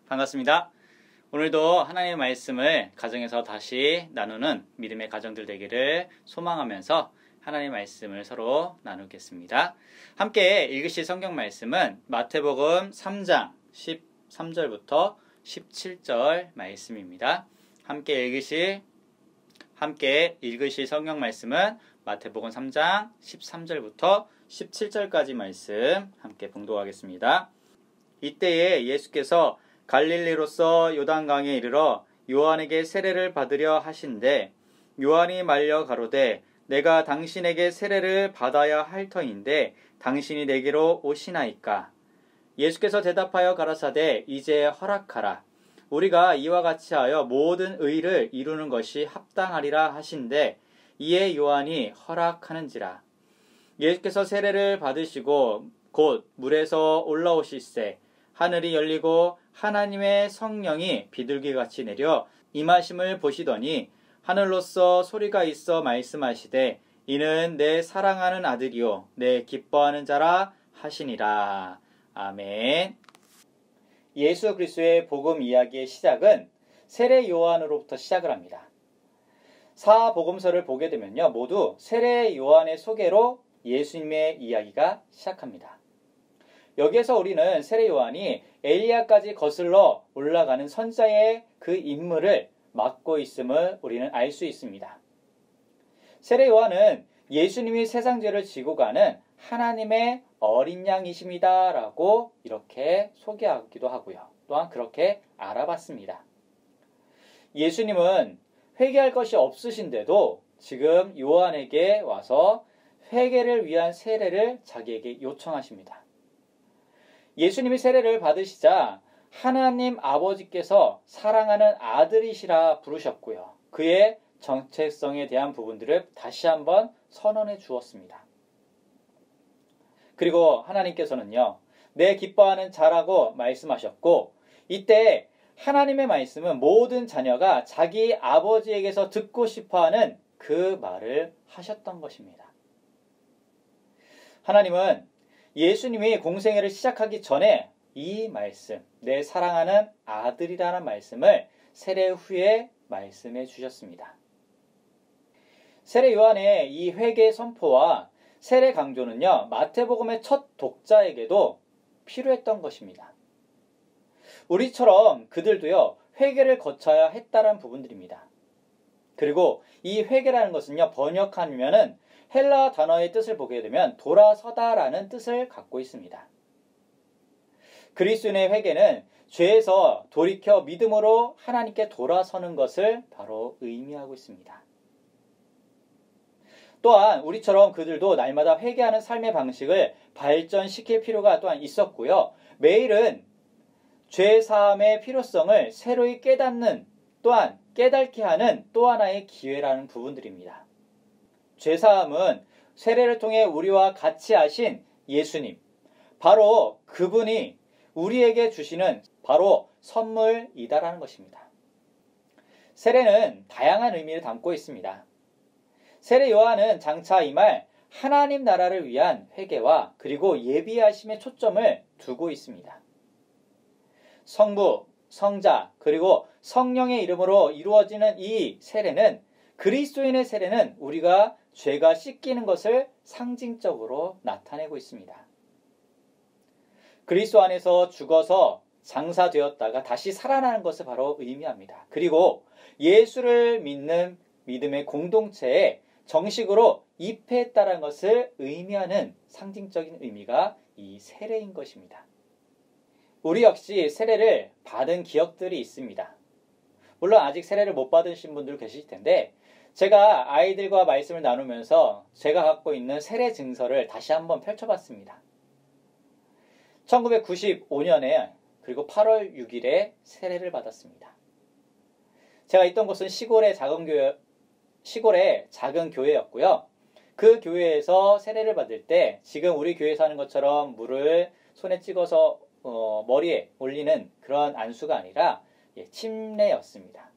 반갑습니다. 오늘도 하나님의 말씀을 가정에서 다시 나누는 믿음의 가정들 되기를 소망하면서 하나님의 말씀을 서로 나누겠습니다. 함께 읽으실 성경 말씀은 마태복음 3장 13절부터 17절 말씀입니다. 함께 읽으실 성경 말씀은 마태복음 3장 13절부터 17절까지 말씀 함께 봉독하겠습니다. 이때에 예수께서 갈릴리로서 요단강에 이르러 요한에게 세례를 받으려 하신대 요한이 말려 가로되 내가 당신에게 세례를 받아야 할 터인데 당신이 내게로 오시나이까. 예수께서 대답하여 가라사대 이제 허락하라. 우리가 이와 같이 하여 모든 의를 이루는 것이 합당하리라 하신대 이에 요한이 허락하는지라. 예수께서 세례를 받으시고 곧 물에서 올라오실새 하늘이 열리고 하나님의 성령이 비둘기같이 내려 임하심을 보시더니 하늘로서 소리가 있어 말씀하시되 이는 내 사랑하는 아들이요 내 기뻐하는 자라 하시니라. 아멘. 예수 그리스도의 복음 이야기의 시작은 세례 요한으로부터 시작을 합니다. 사복음서를 보게 되면요 모두 세례 요한의 소개로 예수님의 이야기가 시작합니다. 여기에서 우리는 세례 요한이 엘리야까지 거슬러 올라가는 선지자의 그 임무를 맡고 있음을 우리는 알 수 있습니다. 세례 요한은 예수님이 세상 죄를 지고 가는 하나님의 어린 양이십니다 라고 이렇게 소개하기도 하고요. 또한 그렇게 알아봤습니다. 예수님은 회개할 것이 없으신데도 지금 요한에게 와서 회개를 위한 세례를 자기에게 요청하십니다. 예수님이 세례를 받으시자 하나님 아버지께서 사랑하는 아들이시라 부르셨고요. 그의 정체성에 대한 부분들을 다시 한번 선언해 주었습니다. 그리고 하나님께서는요, 내 기뻐하는 자라고 말씀하셨고 이때 하나님의 말씀은 모든 자녀가 자기 아버지에게서 듣고 싶어하는 그 말을 하셨던 것입니다. 하나님은 예수님이 공생애를 시작하기 전에 이 말씀, 내 사랑하는 아들이라는 말씀을 세례 후에 말씀해 주셨습니다. 세례 요한의 이 회개 선포와 세례 강조는요, 마태복음의 첫 독자에게도 필요했던 것입니다. 우리처럼 그들도요, 회개를 거쳐야 했다는 부분들입니다. 그리고 이 회개라는 것은요, 번역하면은 헬라 단어의 뜻을 보게 되면 돌아서다라는 뜻을 갖고 있습니다. 그리스도인의 회개는 죄에서 돌이켜 믿음으로 하나님께 돌아서는 것을 바로 의미하고 있습니다. 또한 우리처럼 그들도 날마다 회개하는 삶의 방식을 발전시킬 필요가 또한 있었고요. 매일은 죄 사함의 필요성을 새로이 깨닫는 또한 깨닫게 하는 또 하나의 기회라는 부분들입니다. 죄사함은 세례를 통해 우리와 같이 하신 예수님, 바로 그분이 우리에게 주시는 바로 선물이다라는 것입니다. 세례는 다양한 의미를 담고 있습니다. 세례 요한은 장차 이 말 하나님 나라를 위한 회개와 그리고 예비하심에 초점을 두고 있습니다. 성부, 성자, 그리고 성령의 이름으로 이루어지는 이 세례는 그리스도인의 세례는 우리가 죄가 씻기는 것을 상징적으로 나타내고 있습니다. 그리스도 안에서 죽어서 장사되었다가 다시 살아나는 것을 바로 의미합니다. 그리고 예수를 믿는 믿음의 공동체에 정식으로 입회했다는 것을 의미하는 상징적인 의미가 이 세례인 것입니다. 우리 역시 세례를 받은 기억들이 있습니다. 물론 아직 세례를 못 받으신 분들 계실 텐데 제가 아이들과 말씀을 나누면서 제가 갖고 있는 세례 증서를 다시 한번 펼쳐봤습니다. 1995년에 그리고 8월 6일에 세례를 받았습니다. 제가 있던 곳은 시골의 작은 교회였고요. 그 교회에서 세례를 받을 때 지금 우리 교회에서 하는 것처럼 물을 손에 찍어서 머리에 올리는 그런 안수가 아니라 침례였습니다.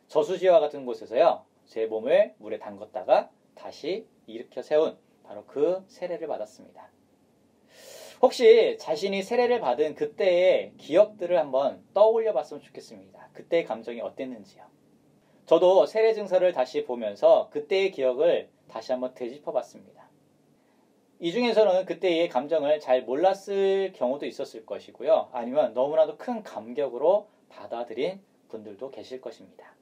저수지와 같은 곳에서요. 제 몸을 물에 담궜다가 다시 일으켜 세운 바로 그 세례를 받았습니다. 혹시 자신이 세례를 받은 그때의 기억들을 한번 떠올려 봤으면 좋겠습니다. 그때의 감정이 어땠는지요. 저도 세례 증서를 다시 보면서 그때의 기억을 다시 한번 되짚어 봤습니다. 이 중에서는 그때의 감정을 잘 몰랐을 경우도 있었을 것이고요. 아니면 너무나도 큰 감격으로 받아들인 분들도 계실 것입니다.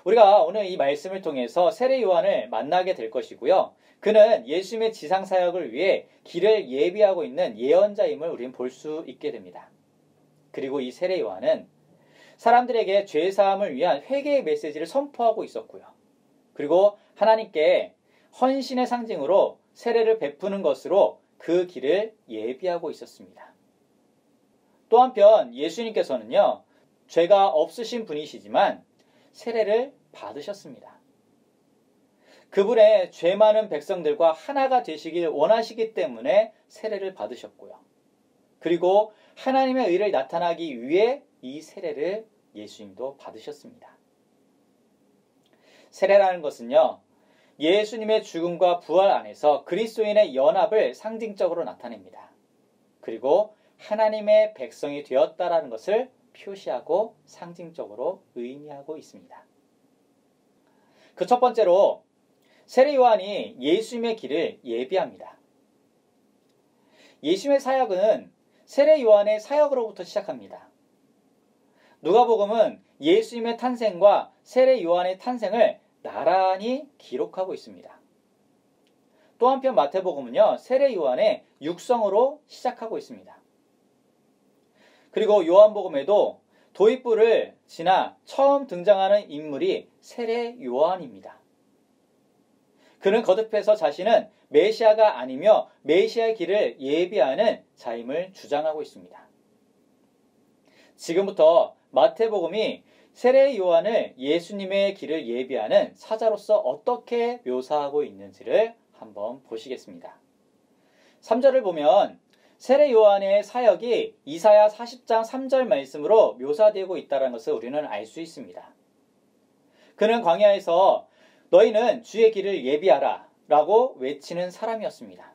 우리가 오늘 이 말씀을 통해서 세례 요한을 만나게 될 것이고요. 그는 예수님의 지상 사역을 위해 길을 예비하고 있는 예언자임을 우리는 볼 수 있게 됩니다. 그리고 이 세례 요한은 사람들에게 죄 사함을 위한 회개의 메시지를 선포하고 있었고요. 그리고 하나님께 헌신의 상징으로 세례를 베푸는 것으로 그 길을 예비하고 있었습니다. 또 한편 예수님께서는요, 죄가 없으신 분이시지만 세례를 받으셨습니다. 그분의 죄 많은 백성들과 하나가 되시길 원하시기 때문에 세례를 받으셨고요. 그리고 하나님의 의를 나타나기 위해 이 세례를 예수님도 받으셨습니다. 세례라는 것은요, 예수님의 죽음과 부활 안에서 그리스도인의 연합을 상징적으로 나타냅니다. 그리고 하나님의 백성이 되었다라는 것을 표시하고 상징적으로 의미하고 있습니다. 그 첫 번째로 세례 요한이 예수님의 길을 예비합니다. 예수님의 사역은 세례 요한의 사역으로부터 시작합니다. 누가복음은 예수님의 탄생과 세례 요한의 탄생을 나란히 기록하고 있습니다. 또 한편 마태복음은요, 세례 요한의 육성으로 시작하고 있습니다. 그리고 요한복음에도 도입부를 지나 처음 등장하는 인물이 세례 요한입니다. 그는 거듭해서 자신은 메시아가 아니며 메시아의 길을 예비하는 자임을 주장하고 있습니다. 지금부터 마태복음이 세례 요한을 예수님의 길을 예비하는 사자로서 어떻게 묘사하고 있는지를 한번 보시겠습니다. 3절을 보면 세례 요한의 사역이 이사야 40장 3절 말씀으로 묘사되고 있다는 것을 우리는 알 수 있습니다. 그는 광야에서 너희는 주의 길을 예비하라 라고 외치는 사람이었습니다.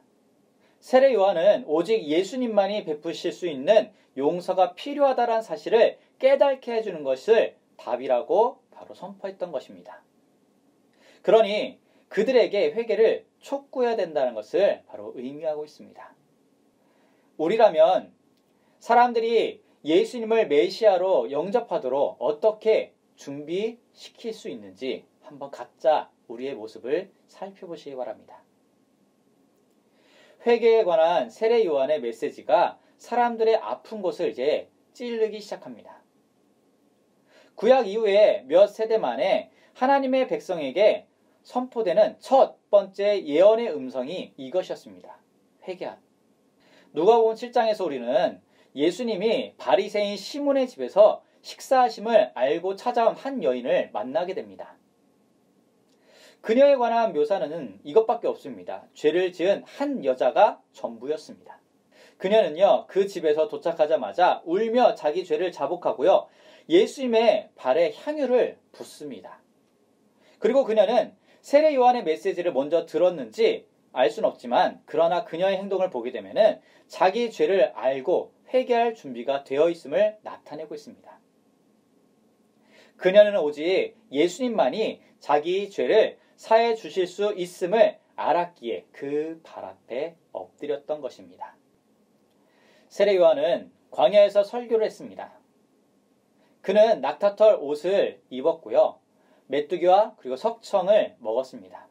세례 요한은 오직 예수님만이 베푸실 수 있는 용서가 필요하다는 사실을 깨닫게 해주는 것을 답이라고 바로 선포했던 것입니다. 그러니 그들에게 회개를 촉구해야 된다는 것을 바로 의미하고 있습니다. 우리라면 사람들이 예수님을 메시아로 영접하도록 어떻게 준비시킬 수 있는지 한번 각자 우리의 모습을 살펴보시기 바랍니다. 회개에 관한 세례 요한의 메시지가 사람들의 아픈 곳을 이제 찌르기 시작합니다. 구약 이후에 몇 세대 만에 하나님의 백성에게 선포되는 첫 번째 예언의 음성이 이것이었습니다. 회개하라. 누가복음 7장에서 우리는 예수님이 바리새인 시몬의 집에서 식사하심을 알고 찾아온 한 여인을 만나게 됩니다. 그녀에 관한 묘사는 이것밖에 없습니다. 죄를 지은 한 여자가 전부였습니다. 그녀는요, 그 집에서 도착하자마자 울며 자기 죄를 자복하고요, 예수님의 발에 향유를 붓습니다. 그리고 그녀는 세례 요한의 메시지를 먼저 들었는지 알 수는 없지만, 그러나 그녀의 행동을 보게 되면은 자기 죄를 알고 회개할 준비가 되어 있음을 나타내고 있습니다. 그녀는 오직 예수님만이 자기 죄를 사해 주실 수 있음을 알았기에 그 발 앞에 엎드렸던 것입니다. 세례 요한은 광야에서 설교를 했습니다. 그는 낙타털 옷을 입었고요, 메뚜기와 그리고 석청을 먹었습니다.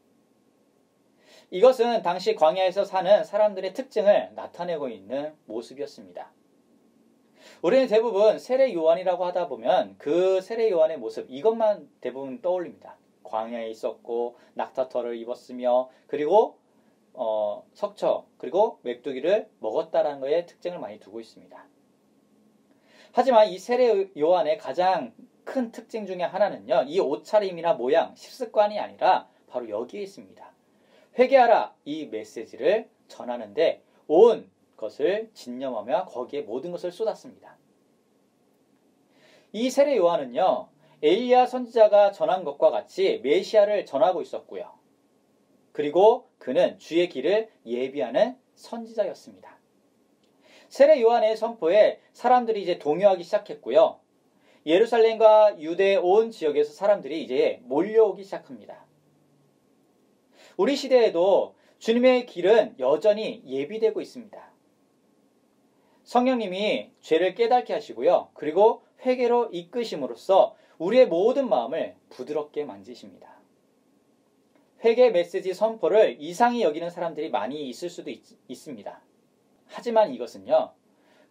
이것은 당시 광야에서 사는 사람들의 특징을 나타내고 있는 모습이었습니다. 우리는 대부분 세례 요한이라고 하다 보면 그 세례 요한의 모습, 이것만 대부분 떠올립니다. 광야에 있었고 낙타털을 입었으며 그리고 석청 그리고 메뚜기를 먹었다라는 것의 특징을 많이 두고 있습니다. 하지만 이 세례 요한의 가장 큰 특징 중에 하나는요, 이 옷차림이나 모양, 식습관이 아니라 바로 여기에 있습니다. 회개하라, 이 메시지를 전하는데 온 것을 진념하며 거기에 모든 것을 쏟았습니다. 이 세례 요한은요, 엘리야 선지자가 전한 것과 같이 메시아를 전하고 있었고요. 그리고 그는 주의 길을 예비하는 선지자였습니다. 세례 요한의 선포에 사람들이 이제 동요하기 시작했고요. 예루살렘과 유대 온 지역에서 사람들이 이제 몰려오기 시작합니다. 우리 시대에도 주님의 길은 여전히 예비되고 있습니다. 성령님이 죄를 깨닫게 하시고요. 그리고 회개로 이끄심으로써 우리의 모든 마음을 부드럽게 만지십니다. 회개 메시지 선포를 이상히 여기는 사람들이 많이 있을 수도 있습니다. 하지만 이것은요,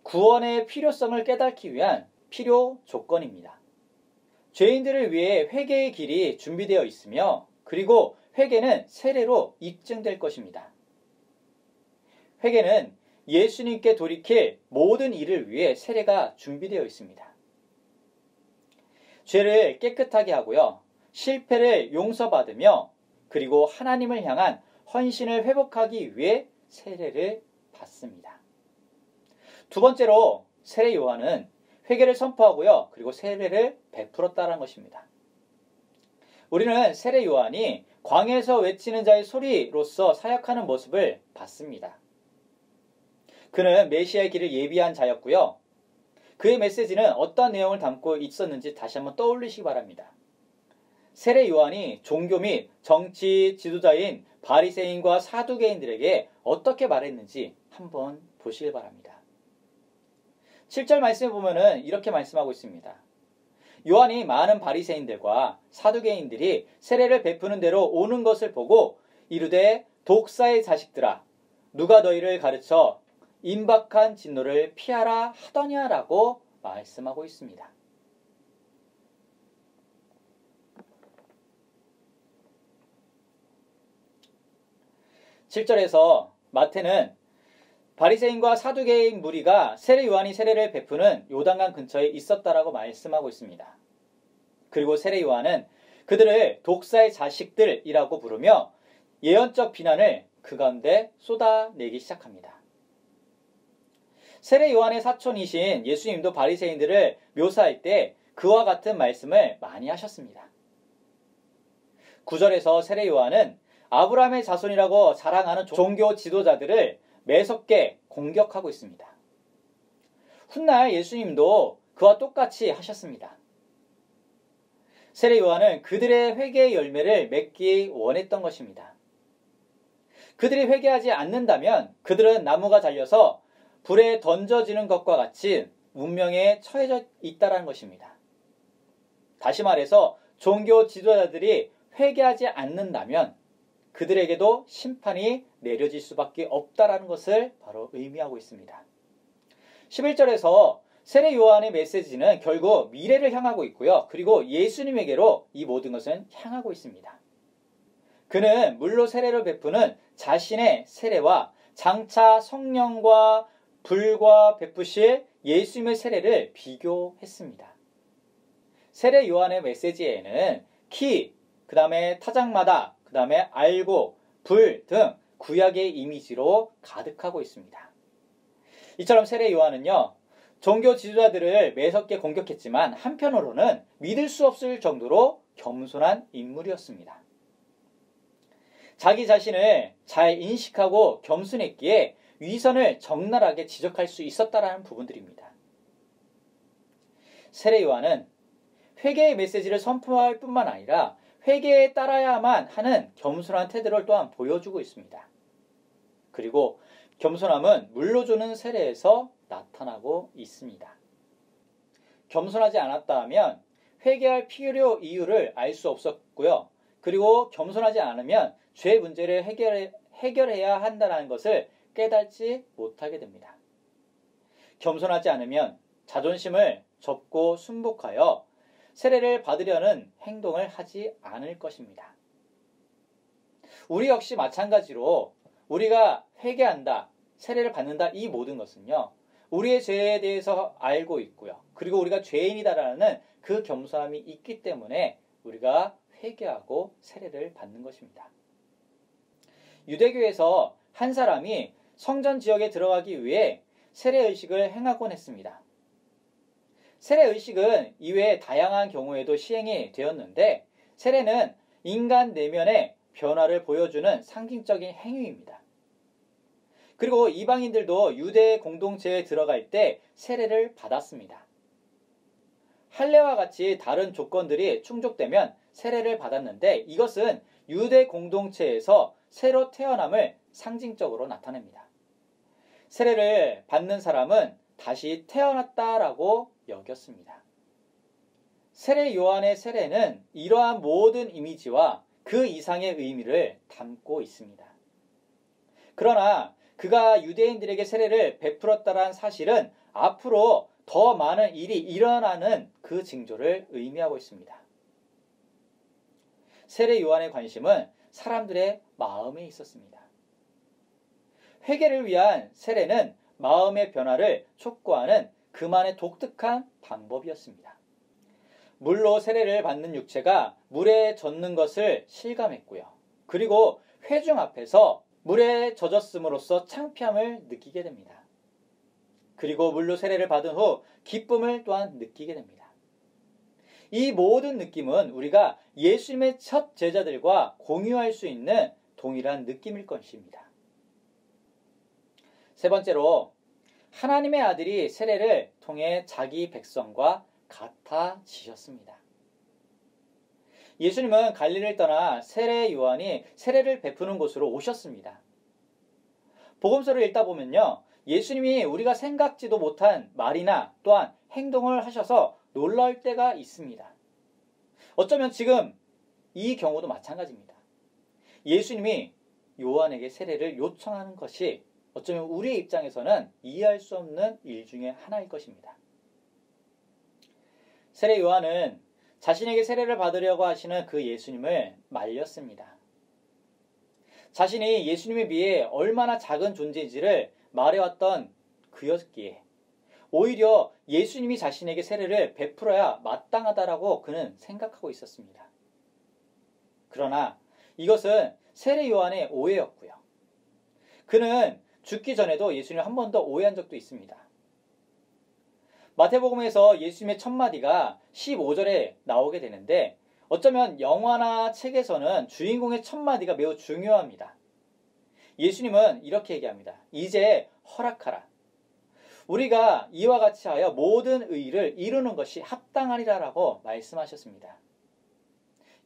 구원의 필요성을 깨닫기 위한 필요 조건입니다. 죄인들을 위해 회개의 길이 준비되어 있으며, 그리고 회개는 세례로 입증될 것입니다. 회개는 예수님께 돌이킬 모든 일을 위해 세례가 준비되어 있습니다. 죄를 깨끗하게 하고요, 실패를 용서받으며, 그리고 하나님을 향한 헌신을 회복하기 위해 세례를 받습니다. 두 번째로 세례 요한은 회개를 선포하고요, 그리고 세례를 베풀었다는 것입니다. 우리는 세례 요한이 광야에서 외치는 자의 소리로서 사역하는 모습을 봤습니다. 그는 메시아의 길을 예비한 자였고요. 그의 메시지는 어떤 내용을 담고 있었는지 다시 한번 떠올리시기 바랍니다. 세례 요한이 종교 및 정치 지도자인 바리새인과 사두개인들에게 어떻게 말했는지 한번 보시길 바랍니다. 7절 말씀에 보면은 이렇게 말씀하고 있습니다. 요한이 많은 바리새인들과 사두개인들이 세례를 베푸는 대로 오는 것을 보고 이르되 독사의 자식들아, 누가 너희를 가르쳐 임박한 진노를 피하라 하더냐라고 말씀하고 있습니다. 7절에서 마태는 바리새인과 사두개인 무리가 세례 요한이 세례를 베푸는 요단강 근처에 있었다라고 말씀하고 있습니다. 그리고 세례 요한은 그들을 독사의 자식들이라고 부르며 예언적 비난을 그 가운데 쏟아내기 시작합니다. 세례 요한의 사촌이신 예수님도 바리새인들을 묘사할 때 그와 같은 말씀을 많이 하셨습니다. 9절에서 세례 요한은 아브라함의 자손이라고 자랑하는 종교 지도자들을 매섭게 공격하고 있습니다. 훗날 예수님도 그와 똑같이 하셨습니다. 세례 요한은 그들의 회개의 열매를 맺기 원했던 것입니다. 그들이 회개하지 않는다면 그들은 나무가 잘려서 불에 던져지는 것과 같이 운명에 처해져 있다는 것입니다. 다시 말해서 종교 지도자들이 회개하지 않는다면 그들에게도 심판이 내려질 수밖에 없다라는 것을 바로 의미하고 있습니다. 11절에서 세례 요한의 메시지는 결국 미래를 향하고 있고요. 그리고 예수님에게로 이 모든 것은 향하고 있습니다. 그는 물로 세례를 베푸는 자신의 세례와 장차 성령과 불과 베푸실 예수님의 세례를 비교했습니다. 세례 요한의 메시지에는 키, 그 다음에 타작마다, 그 다음에 알고, 불 등 구약의 이미지로 가득하고 있습니다. 이처럼 세례 요한은요, 종교 지도자들을 매섭게 공격했지만 한편으로는 믿을 수 없을 정도로 겸손한 인물이었습니다. 자기 자신을 잘 인식하고 겸손했기에 위선을 적나라하게 지적할 수 있었다라는 부분들입니다. 세례 요한은 회개의 메시지를 선포할 뿐만 아니라 회개에 따라야만 하는 겸손한 태도를 또한 보여주고 있습니다. 그리고 겸손함은 물로 주는 세례에서 나타나고 있습니다. 겸손하지 않았다 하면 회개할 필요 이유를 알 수 없었고요. 그리고 겸손하지 않으면 죄 문제를 해결해야 한다는 것을 깨닫지 못하게 됩니다. 겸손하지 않으면 자존심을 접고 순복하여 세례를 받으려는 행동을 하지 않을 것입니다. 우리 역시 마찬가지로 우리가 회개한다, 세례를 받는다, 이 모든 것은요, 우리의 죄에 대해서 알고 있고요. 그리고 우리가 죄인이다라는 그 겸손함이 있기 때문에 우리가 회개하고 세례를 받는 것입니다. 유대교에서 한 사람이 성전 지역에 들어가기 위해 세례의식을 행하곤 했습니다. 세례의식은 이외에 다양한 경우에도 시행이 되었는데 세례는 인간 내면의 변화를 보여주는 상징적인 행위입니다. 그리고 이방인들도 유대 공동체에 들어갈 때 세례를 받았습니다. 할례와 같이 다른 조건들이 충족되면 세례를 받았는데 이것은 유대 공동체에서 새로 태어남을 상징적으로 나타냅니다. 세례를 받는 사람은 다시 태어났다라고 여겼습니다. 세례 요한의 세례는 이러한 모든 이미지와 그 이상의 의미를 담고 있습니다. 그러나 그가 유대인들에게 세례를 베풀었다는 사실은 앞으로 더 많은 일이 일어나는 그 징조를 의미하고 있습니다. 세례 요한의 관심은 사람들의 마음에 있었습니다. 회개를 위한 세례는 마음의 변화를 촉구하는 그만의 독특한 방법이었습니다. 물로 세례를 받는 육체가 물에 젖는 것을 실감했고요. 그리고 회중 앞에서 물에 젖었음으로써 창피함을 느끼게 됩니다. 그리고 물로 세례를 받은 후 기쁨을 또한 느끼게 됩니다. 이 모든 느낌은 우리가 예수님의 첫 제자들과 공유할 수 있는 동일한 느낌일 것입니다. 세 번째로 하나님의 아들이 세례를 통해 자기 백성과 같아지셨습니다. 예수님은 갈릴리를 떠나 세례 요한이 세례를 베푸는 곳으로 오셨습니다. 복음서를 읽다 보면요, 예수님이 우리가 생각지도 못한 말이나 또한 행동을 하셔서 놀라울 때가 있습니다. 어쩌면 지금 이 경우도 마찬가지입니다. 예수님이 요한에게 세례를 요청하는 것이 어쩌면 우리의 입장에서는 이해할 수 없는 일 중에 하나일 것입니다. 세례 요한은 자신에게 세례를 받으려고 하시는 그 예수님을 말렸습니다. 자신이 예수님에 비해 얼마나 작은 존재인지를 말해왔던 그였기에 오히려 예수님이 자신에게 세례를 베풀어야 마땅하다라고 그는 생각하고 있었습니다. 그러나 이것은 세례 요한의 오해였고요. 그는 죽기 전에도 예수님을 한 번 더 오해한 적도 있습니다. 마태복음에서 예수님의 첫마디가 15절에 나오게 되는데 어쩌면 영화나 책에서는 주인공의 첫마디가 매우 중요합니다. 예수님은 이렇게 얘기합니다. 이제 허락하라. 우리가 이와 같이 하여 모든 의를 이루는 것이 합당하리라라고 말씀하셨습니다.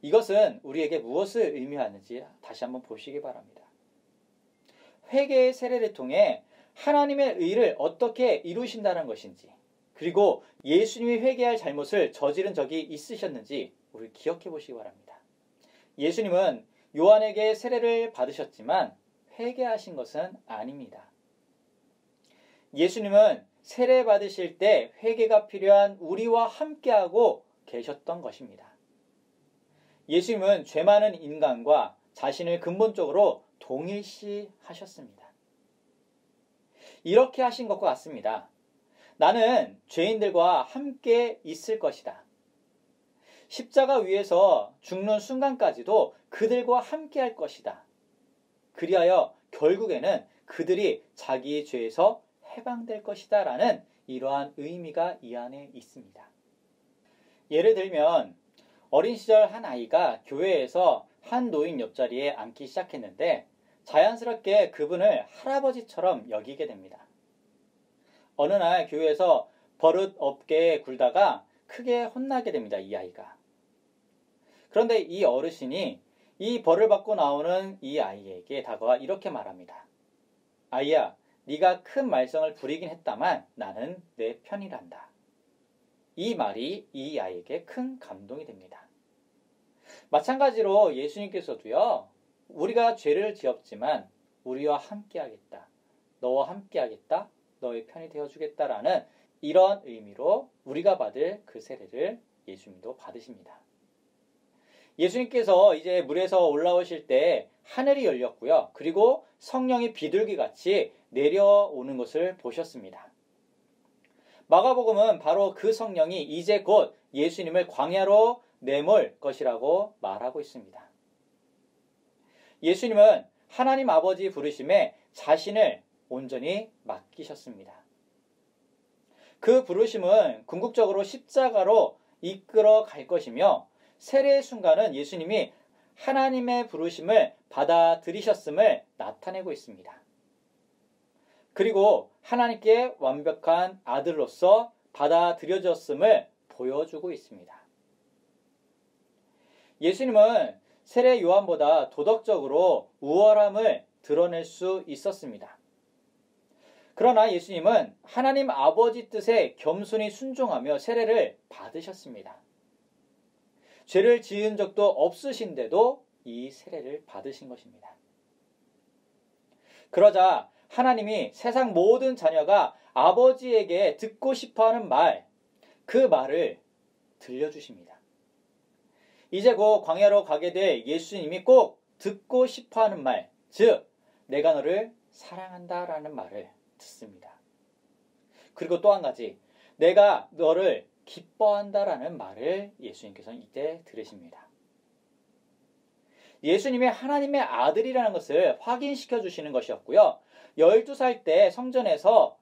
이것은 우리에게 무엇을 의미하는지 다시 한번 보시기 바랍니다. 회개의 세례를 통해 하나님의 의를 어떻게 이루신다는 것인지, 그리고 예수님이 회개할 잘못을 저지른 적이 있으셨는지 우리 기억해 보시기 바랍니다. 예수님은 요한에게 세례를 받으셨지만 회개하신 것은 아닙니다. 예수님은 세례 받으실 때 회개가 필요한 우리와 함께하고 계셨던 것입니다. 예수님은 죄 많은 인간과 자신을 근본적으로 동일시하셨습니다. 이렇게 하신 것과 같습니다. 나는 죄인들과 함께 있을 것이다. 십자가 위에서 죽는 순간까지도 그들과 함께 할 것이다. 그리하여 결국에는 그들이 자기 죄에서 해방될 것이다 라는 이러한 의미가 이 안에 있습니다. 예를 들면 어린 시절 한 아이가 교회에서 한 노인 옆자리에 앉기 시작했는데 자연스럽게 그분을 할아버지처럼 여기게 됩니다. 어느 날 교회에서 버릇 없게 굴다가 크게 혼나게 됩니다. 이 아이가. 그런데 이 어르신이 이 벌을 받고 나오는 이 아이에게 다가와 이렇게 말합니다. 아이야, 네가 큰 말썽을 부리긴 했다만 나는 내 편이란다. 이 말이 이 아이에게 큰 감동이 됩니다. 마찬가지로 예수님께서도요, 우리가 죄를 지었지만 우리와 함께하겠다. 너와 함께하겠다. 너의 편이 되어주겠다라는 이런 의미로 우리가 받을 그 세례를 예수님도 받으십니다. 예수님께서 이제 물에서 올라오실 때 하늘이 열렸고요. 그리고 성령이 비둘기같이 내려오는 것을 보셨습니다. 마가복음은 바로 그 성령이 이제 곧 예수님을 광야로 내몰 것이라고 말하고 있습니다. 예수님은 하나님 아버지 부르심에 자신을 온전히 맡기셨습니다. 그 부르심은 궁극적으로 십자가로 이끌어 갈 것이며 세례의 순간은 예수님이 하나님의 부르심을 받아들이셨음을 나타내고 있습니다. 그리고 하나님께 완벽한 아들로서 받아들여졌음을 보여주고 있습니다. 예수님은 세례 요한보다 도덕적으로 우월함을 드러낼 수 있었습니다. 그러나 예수님은 하나님 아버지 뜻에 겸손히 순종하며 세례를 받으셨습니다. 죄를 지은 적도 없으신데도 이 세례를 받으신 것입니다. 그러자 하나님이 세상 모든 자녀가 아버지에게 듣고 싶어하는 말, 그 말을 들려주십니다. 이제 곧 광야로 가게 될 예수님이 꼭 듣고 싶어하는 말, 즉 내가 너를 사랑한다라는 말을 듣습니다. 그리고 또 한 가지, 내가 너를 기뻐한다라는 말을 예수님께서는 이때 들으십니다. 예수님이 하나님의 아들이라는 것을 확인시켜 주시는 것이었고요. 12살 때 성전에서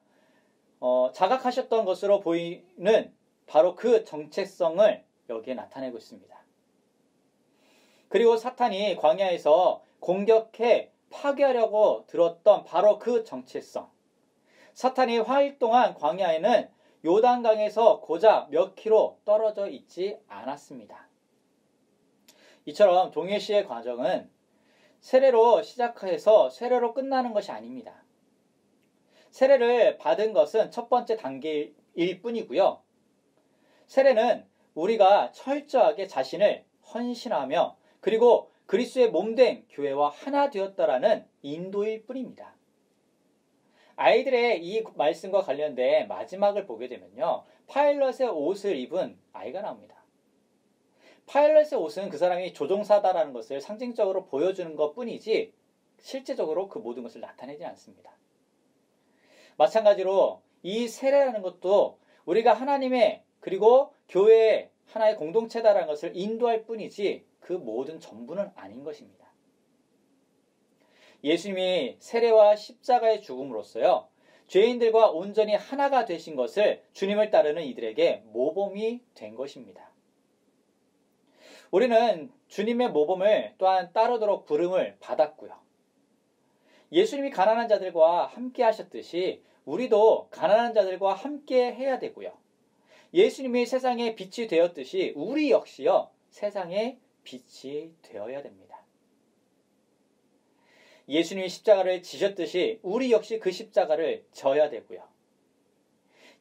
자각하셨던 것으로 보이는 바로 그 정체성을 여기에 나타내고 있습니다. 그리고 사탄이 광야에서 공격해 파괴하려고 들었던 바로 그 정체성. 사탄이 화일 동안 광야에는 요단강에서 고작 몇 킬로 떨어져 있지 않았습니다. 이처럼 동일시의 과정은 세례로 시작해서 세례로 끝나는 것이 아닙니다. 세례를 받은 것은 첫 번째 단계일 뿐이고요. 세례는 우리가 철저하게 자신을 헌신하며 그리고 그리스도의 몸된 교회와 하나 되었다라는 인도일 뿐입니다. 아이들의 이 말씀과 관련된 마지막을 보게 되면요. 파일럿의 옷을 입은 아이가 나옵니다. 파일럿의 옷은 그 사람이 조종사다라는 것을 상징적으로 보여주는 것 뿐이지 실제적으로 그 모든 것을 나타내지 않습니다. 마찬가지로 이 세례라는 것도 우리가 하나님의 그리고 교회의 하나의 공동체다라는 것을 인도할 뿐이지 그 모든 전부는 아닌 것입니다. 예수님이 세례와 십자가의 죽음으로써요. 죄인들과 온전히 하나가 되신 것을 주님을 따르는 이들에게 모범이 된 것입니다. 우리는 주님의 모범을 또한 따르도록 부름을 받았고요. 예수님이 가난한 자들과 함께 하셨듯이 우리도 가난한 자들과 함께 해야 되고요. 예수님이 세상의 빛이 되었듯이 우리 역시요. 세상의 빛이 되어야 됩니다. 예수님이 십자가를 지셨듯이 우리 역시 그 십자가를 져야 되고요.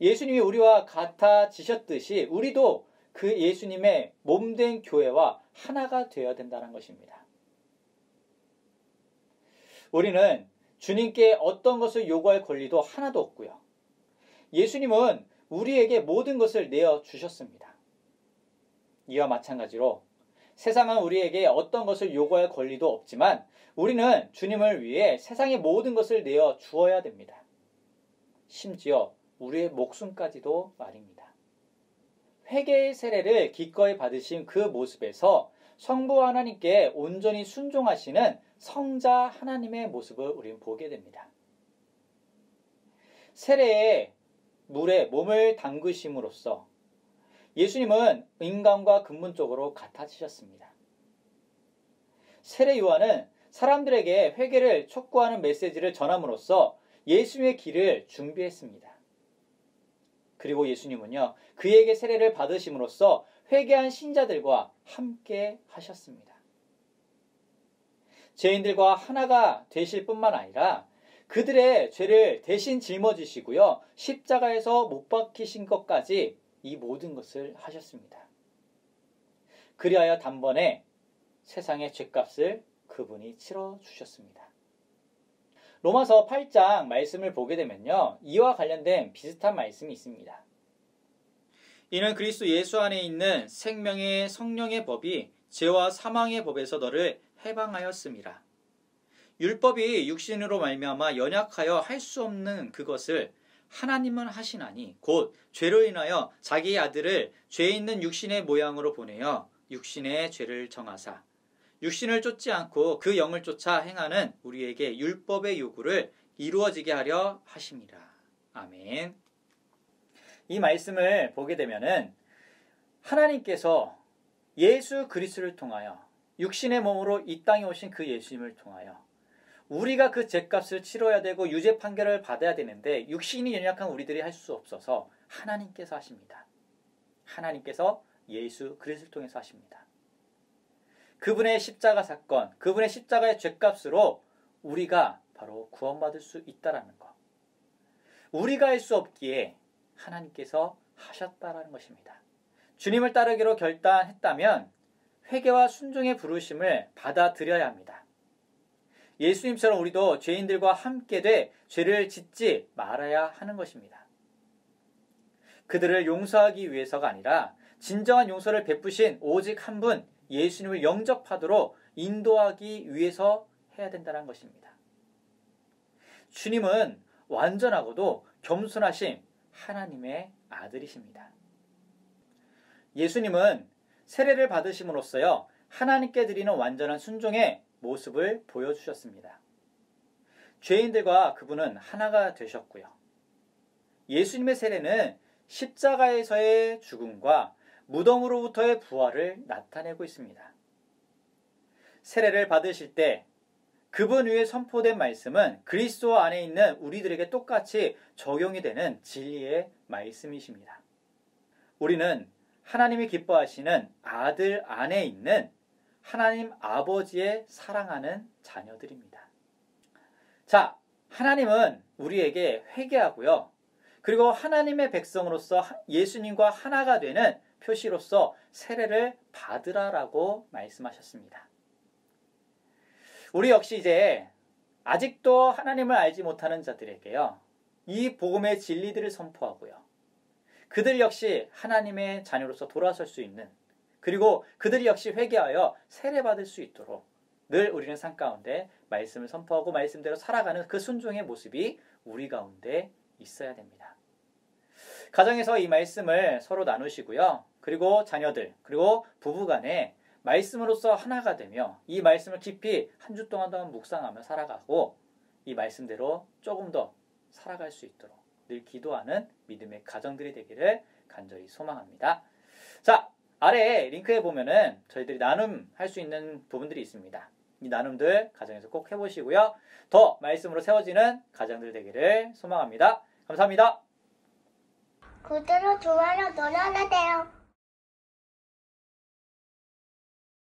예수님이 우리와 같아지셨듯이 우리도 그 예수님의 몸된 교회와 하나가 되어야 된다는 것입니다. 우리는 주님께 어떤 것을 요구할 권리도 하나도 없고요. 예수님은 우리에게 모든 것을 내어주셨습니다. 이와 마찬가지로 세상은 우리에게 어떤 것을 요구할 권리도 없지만 우리는 주님을 위해 세상의 모든 것을 내어 주어야 됩니다. 심지어 우리의 목숨까지도 말입니다. 회개의 세례를 기꺼이 받으신 그 모습에서 성부 하나님께 온전히 순종하시는 성자 하나님의 모습을 우리는 보게 됩니다. 세례의 물에 몸을 담그심으로써 예수님은 인간과 근본적으로 같아지셨습니다. 세례 요한은 사람들에게 회개를 촉구하는 메시지를 전함으로써 예수님의 길을 준비했습니다. 그리고 예수님은요, 그에게 세례를 받으심으로써 회개한 신자들과 함께 하셨습니다. 죄인들과 하나가 되실 뿐만 아니라 그들의 죄를 대신 짊어지시고요, 십자가에서 못 박히신 것까지 이 모든 것을 하셨습니다. 그리하여 단번에 세상의 죄값을 그분이 치러주셨습니다. 로마서 8장 말씀을 보게 되면요, 이와 관련된 비슷한 말씀이 있습니다. 이는 그리스도 예수 안에 있는 생명의 성령의 법이 죄와 사망의 법에서 너를 해방하였음이라. 율법이 육신으로 말미암아 연약하여 할 수 없는 그것을 하나님은 하시나니 곧 죄로 인하여 자기의 아들을 죄 있는 육신의 모양으로 보내어 육신의 죄를 정하사 육신을 쫓지 않고 그 영을 쫓아 행하는 우리에게 율법의 요구를 이루어지게 하려 하심이라. 아멘. 이 말씀을 보게 되면은 하나님께서 예수 그리스도를 통하여 육신의 몸으로 이 땅에 오신 그 예수님을 통하여 우리가 그 죗값을 치러야 되고 유죄 판결을 받아야 되는데 육신이 연약한 우리들이 할 수 없어서 하나님께서 하십니다. 하나님께서 예수 그리스도를 통해서 하십니다. 그분의 십자가 사건, 그분의 십자가의 죗값으로 우리가 바로 구원받을 수 있다라는 것. 우리가 할 수 없기에 하나님께서 하셨다라는 것입니다. 주님을 따르기로 결단했다면 회개와 순종의 부르심을 받아들여야 합니다. 예수님처럼 우리도 죄인들과 함께 돼 죄를 짓지 말아야 하는 것입니다. 그들을 용서하기 위해서가 아니라 진정한 용서를 베푸신 오직 한 분 예수님을 영접하도록 인도하기 위해서 해야 된다는 것입니다. 주님은 완전하고도 겸손하신 하나님의 아들이십니다. 예수님은 세례를 받으심으로써요 하나님께 드리는 완전한 순종의 모습을 보여주셨습니다. 죄인들과 그분은 하나가 되셨고요. 예수님의 세례는 십자가에서의 죽음과 무덤으로부터의 부활을 나타내고 있습니다. 세례를 받으실 때 그분 위에 선포된 말씀은 그리스도 안에 있는 우리들에게 똑같이 적용이 되는 진리의 말씀이십니다. 우리는 하나님이 기뻐하시는 아들 안에 있는 하나님 아버지의 사랑하는 자녀들입니다. 자, 하나님은 우리에게 회개하고요. 그리고 하나님의 백성으로서 예수님과 하나가 되는 표시로서 세례를 받으라라고 말씀하셨습니다. 우리 역시 이제 아직도 하나님을 알지 못하는 자들에게요. 이 복음의 진리들을 선포하고요. 그들 역시 하나님의 자녀로서 돌아설 수 있는 그리고 그들이 역시 회개하여 세례받을 수 있도록 늘 우리는 삶 가운데 말씀을 선포하고 말씀대로 살아가는 그 순종의 모습이 우리 가운데 있어야 됩니다. 가정에서 이 말씀을 서로 나누시고요. 그리고 자녀들 그리고 부부간에 말씀으로서 하나가 되며 이 말씀을 깊이 한 주 동안 묵상하며 살아가고 이 말씀대로 조금 더 살아갈 수 있도록 늘 기도하는 믿음의 가정들이 되기를 간절히 소망합니다. 자, 아래 링크에 보면은 저희들이 나눔할 수 있는 부분들이 있습니다. 이 나눔들 가정에서 꼭 해보시고요. 더 말씀으로 세워지는 가정들 되기를 소망합니다. 감사합니다. 구독과 좋아요 눌러주세요.